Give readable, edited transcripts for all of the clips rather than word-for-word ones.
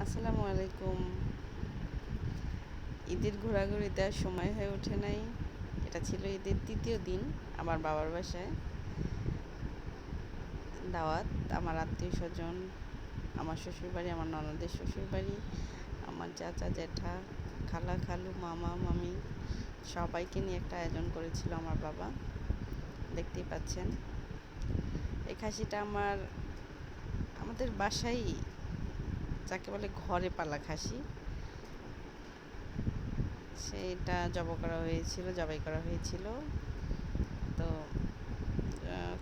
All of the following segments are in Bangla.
আসসালামু আলাইকুম। ঈদের ঘোরাঘুরিতে আর সময় হয়ে ওঠে নাই। এটা ছিল ঈদের ৩য় দিন আমার বাবার বাসায় দাওয়াত। আমার আত্মীয়স্বজন, আমার শ্বশুরবাড়ি, আমার ননদের শ্বশুরবাড়ি, আমার চাচা জ্যাঠা, খালা খালু, মামা মামি সবাইকে নিয়ে একটা আয়োজন করেছিল আমার বাবা। দেখতেই পাচ্ছেন এই খাসিটা আমাদের বাসায় যাকে বলে ঘরে পালা খাসি, সেটা জবাই করা হয়েছিল। তো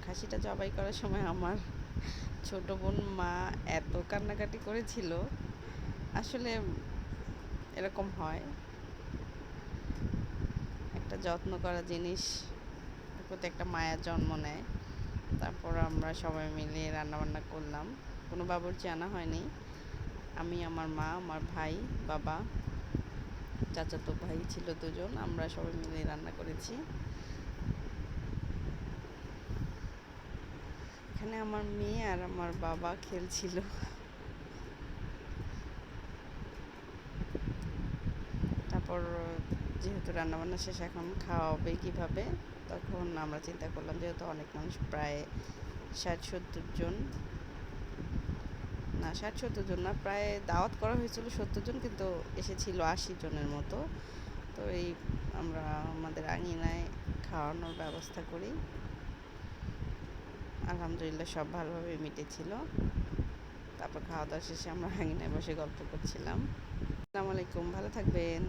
খাসিটা জবাই করার সময় আমার ছোট বোন মা এত কান্নাকাটি করেছিল। আসলে এরকম হয়, একটা যত্ন করা জিনিস প্রতি একটা মায়ার জন্ম নেয়। তারপর আমরা সবাই মিলে রান্নাবান্না করলাম। কোনো বাবুর্চি আনা হয়নি। আমি, আমার মা, আমার ভাই, বাবা, চাচাতো ভাই ছিল 2জন, আমরা সবাই মিলে রান্না করেছি। এখানে আমার মেয়ে আর আমার বাবা খেলছিল। তারপর যেহেতু রান্নাবান্না শেষ, এখন খাওয়াবে কীভাবে, তখন আমরা চিন্তা করলাম যেহেতু অনেক মানুষ, প্রায় 60-70 জন, না 60-70 জন না, প্রায় দাওয়াত করা হয়েছিল 70 জন, কিন্তু এসেছিল 80 জনের মতো। তো আমরা আমাদের আঙিনায় খাওয়ানোর ব্যবস্থা করি। আলহামদুলিল্লাহ সব ভালোভাবে মিটেছিল। তারপর খাওয়া দাওয়া শেষে আমরা আঙিনায় বসে গল্প করছিলাম। আসসালামু আলাইকুম, ভালো থাকবেন।